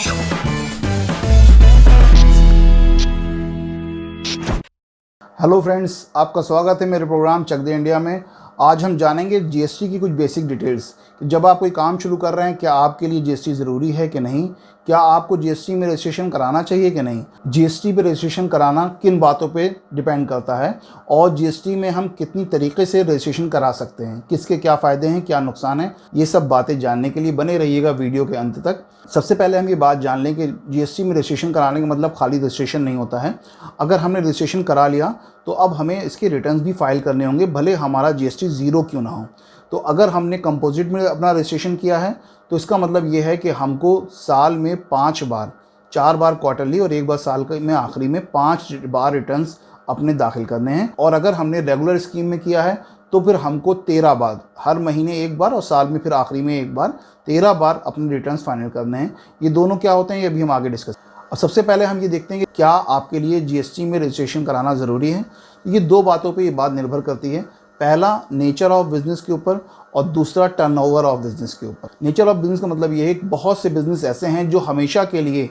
Hello friends, आपका स्वागत है मेरे प्रोग्राम चक दे इंडिया में। आज हम जानेंगे जीएसटी की कुछ बेसिक डिटेल्स कि जब आप कोई काम शुरू कर रहे हैं, क्या आपके लिए जीएसटी ज़रूरी है कि नहीं, क्या आपको जीएसटी में रजिस्ट्रेशन कराना चाहिए कि नहीं, जीएसटी पे रजिस्ट्रेशन कराना किन बातों पे डिपेंड करता है और जीएसटी में हम कितनी तरीके से रजिस्ट्रेशन करा सकते हैं, किसके क्या फ़ायदे हैं, क्या नुकसान है, ये सब बातें जानने के लिए बने रहिएगा वीडियो के अंत तक। सबसे पहले हम ये बात जान लें कि जीएसटी में रजिस्ट्रेशन कराने का मतलब खाली रजिस्ट्रेशन नहीं होता है। अगर हमने रजिस्ट्रेशन करा लिया तो अब हमें इसके रिटर्न्स भी फाइल करने होंगे, भले हमारा जीएसटी ज़ीरो क्यों ना हो। तो अगर हमने कंपोजिट में अपना रजिस्ट्रेशन किया है तो इसका मतलब ये है कि हमको साल में 5 बार, 4 बार क्वार्टरली और 1 बार साल में आखिरी में 5 बार रिटर्न्स अपने दाखिल करने हैं। और अगर हमने रेगुलर स्कीम में किया है तो फिर हमको 13 बार, हर महीने 1 बार और साल में फिर आखिरी में 1 बार, 13 बार अपने रिटर्न्स फाइनल करने हैं। ये दोनों क्या होते हैं ये अभी हम आगे डिस्कस। और सबसे पहले हम ये देखते हैं कि क्या आपके लिए जीएसटी में रजिस्ट्रेशन कराना ज़रूरी है। ये दो बातों पे ये बात निर्भर करती है। पहला नेचर ऑफ बिज़नेस के ऊपर और दूसरा टर्नओवर ऑफ बिज़नेस के ऊपर। नेचर ऑफ बिज़नेस का मतलब ये है कि बहुत से बिज़नेस ऐसे हैं जो हमेशा के लिए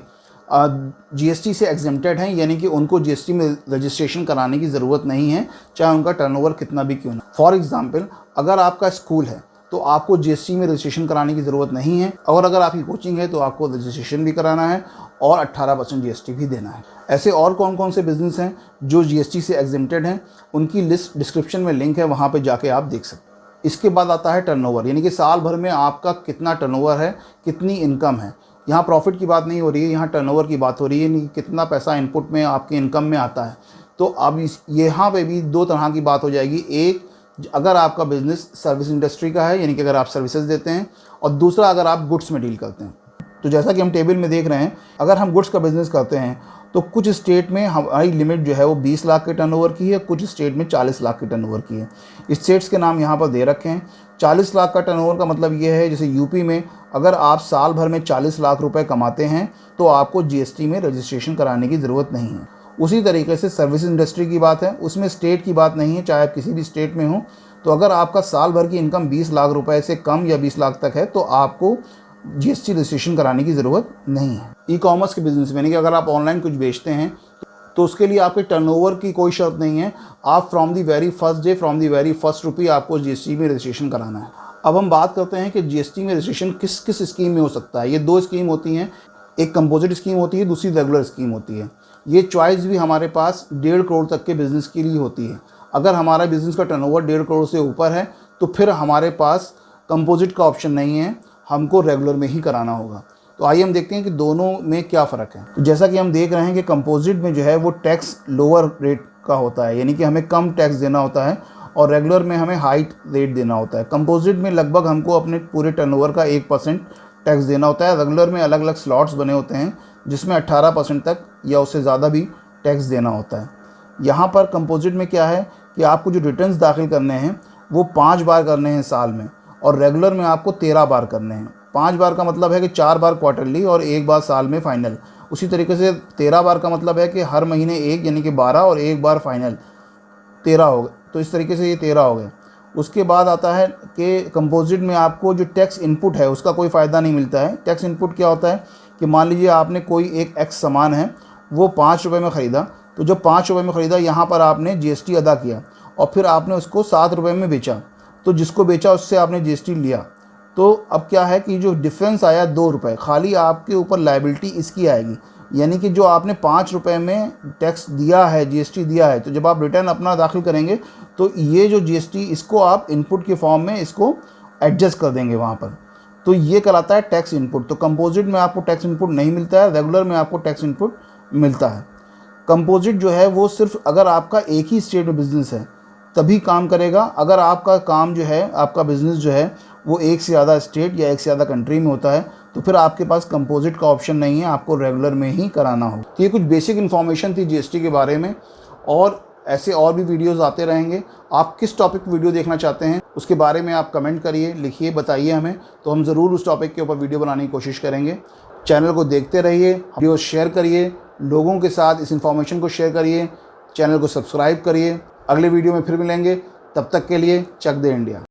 जीएसटी से एग्जेम्प्टेड हैं, यानी कि उनको जीएसटी में रजिस्ट्रेशन कराने की ज़रूरत नहीं है, चाहे उनका टर्नओवर कितना भी क्यों ना। फॉर एग्ज़ाम्पल, अगर आपका स्कूल है तो आपको जीएसटी में रजिस्ट्रेशन कराने की ज़रूरत नहीं है, और अगर आपकी कोचिंग है तो आपको रजिस्ट्रेशन भी कराना है और 18% जीएसटी भी देना है। ऐसे और कौन कौन से बिज़नेस हैं जो जीएसटी से एग्जेम्प्टेड हैं, उनकी लिस्ट डिस्क्रिप्शन में लिंक है, वहाँ पे जाके आप देख सकते हैं। इसके बाद आता है टर्नओवर, यानी कि साल भर में आपका कितना टर्नओवर है, कितनी इनकम है। यहाँ प्रॉफिट की बात नहीं हो रही है, यहाँ टर्नओवर की बात हो रही है, यानी कितना पैसा इनपुट में आपके इनकम में आता है। तो अब यहाँ पे भी दो तरह की बात हो जाएगी। एक, अगर आपका बिज़नेस सर्विस इंडस्ट्री का है, यानी कि अगर आप सर्विसेज देते हैं, और दूसरा अगर आप गुड्स में डील करते हैं। तो जैसा कि हम टेबल में देख रहे हैं, अगर हम गुड्स का बिज़नेस करते हैं तो कुछ स्टेट में हमारी लिमिट जो है वो 20 लाख के टर्नओवर की है, कुछ स्टेट में 40 लाख के टर्नओवर की है। स्टेट्स के नाम यहाँ पर दे रखे हैं। 40 लाख का टर्नओवर का मतलब ये है, जैसे यूपी में अगर आप साल भर में 40 लाख रुपए कमाते हैं तो आपको जीएसटी में रजिस्ट्रेशन कराने की ज़रूरत नहीं है। उसी तरीके से सर्विस इंडस्ट्री की बात है, उसमें स्टेट की बात नहीं है, चाहे आप किसी भी स्टेट में हो। तो अगर आपका साल भर की इनकम 20 लाख रुपए से कम या 20 लाख तक है तो आपको जीएसटी रजिस्ट्रेशन कराने की ज़रूरत नहीं है। ई कॉमर्स के बिज़नेस में, यानी कि अगर आप ऑनलाइन कुछ बेचते हैं तो उसके लिए आपके टर्नओवर की कोई शर्त नहीं है। आप from the very first day, from the very first rupee आपको जीएसटी में रजिस्ट्रेशन कराना है। अब हम बात करते हैं कि जीएसटी में रजिस्ट्रेशन किस किस स्कीम में हो सकता है। ये दो स्कीम होती हैं, एक कंपोजिट स्कीम होती है, दूसरी रेगुलर स्कीम होती है। ये चॉइस भी हमारे पास 1.5 करोड़ तक के बिज़नेस के लिए होती है। अगर हमारा बिज़नेस का टर्नओवर 1.5 करोड़ से ऊपर है तो फिर हमारे पास कंपोजिट का ऑप्शन नहीं है, हमको रेगुलर में ही कराना होगा। तो आइए हम देखते हैं कि दोनों में क्या फ़र्क है। तो जैसा कि हम देख रहे हैं कि कंपोजिट में जो है वो टैक्स लोअर रेट का होता है, यानी कि हमें कम टैक्स देना होता है, और रेगुलर में हमें हाई रेट देना होता है। कंपोजिट में लगभग हमको अपने पूरे टर्नओवर का 1% टैक्स देना होता है। रेगुलर में अलग अलग स्लॉट्स बने होते हैं जिसमें 18% तक या उससे ज़्यादा भी टैक्स देना होता है। यहाँ पर कंपोजिट में क्या है कि आपको जो रिटर्न्स दाखिल करने हैं वो 5 बार करने हैं साल में, और रेगुलर में आपको 13 बार करने हैं। 5 बार का मतलब है कि 4 बार क्वार्टरली और 1 बार साल में फाइनल। उसी तरीके से 13 बार का मतलब है कि हर महीने 1, यानी कि 12 और 1 बार फाइनल, 13 हो गए। तो इस तरीके से ये 13 हो गए। उसके बाद आता है कि कंपोजिट में आपको जो टैक्स इनपुट है उसका कोई फ़ायदा नहीं मिलता है। टैक्स इनपुट क्या होता है कि मान लीजिए आपने कोई एक एक्स सामान है, वो 5 रुपये में ख़रीदा, तो जब 5 रुपये में ख़रीदा यहाँ पर आपने जीएसटी अदा किया और फिर आपने उसको 7 रुपये में बेचा, तो जिसको बेचा उससे आपने जीएसटी लिया। तो अब क्या है कि जो डिफरेंस आया 2 रुपये, खाली आपके ऊपर लायबिलिटी इसकी आएगी, यानी कि जो आपने 5 रुपये में टैक्स दिया है, जीएसटी दिया है, तो जब आप रिटर्न अपना दाखिल करेंगे तो ये जो जीएसटी, इसको आप इनपुट के फॉर्म में इसको एडजस्ट कर देंगे वहाँ पर। तो ये कहलाता है टैक्स इनपुट। तो कंपोजिट में आपको टैक्स इनपुट नहीं मिलता है, रेगुलर में आपको टैक्स इनपुट मिलता है। कंपोजिट जो है वो सिर्फ अगर आपका एक ही स्टेट में बिज़नेस है तभी काम करेगा। अगर आपका काम जो है, आपका बिज़नेस जो है वो एक से ज़्यादा स्टेट या एक से ज़्यादा कंट्री में होता है तो फिर आपके पास कंपोजिट का ऑप्शन नहीं है, आपको रेगुलर में ही कराना होगा। तो ये कुछ बेसिक इन्फॉर्मेशन थी जीएसटी के बारे में, और ऐसे और भी वीडियोस आते रहेंगे। आप किस टॉपिक वीडियो देखना चाहते हैं उसके बारे में आप कमेंट करिए, लिखिए, बताइए हमें, तो हम ज़रूर उस टॉपिक के ऊपर वीडियो बनाने की कोशिश करेंगे। चैनल को देखते रहिए, वीडियो शेयर करिए, लोगों के साथ इस इन्फॉर्मेशन को शेयर करिए, चैनल को सब्सक्राइब करिए। अगले वीडियो में फिर मिलेंगे, तब तक के लिए चक दे इंडिया।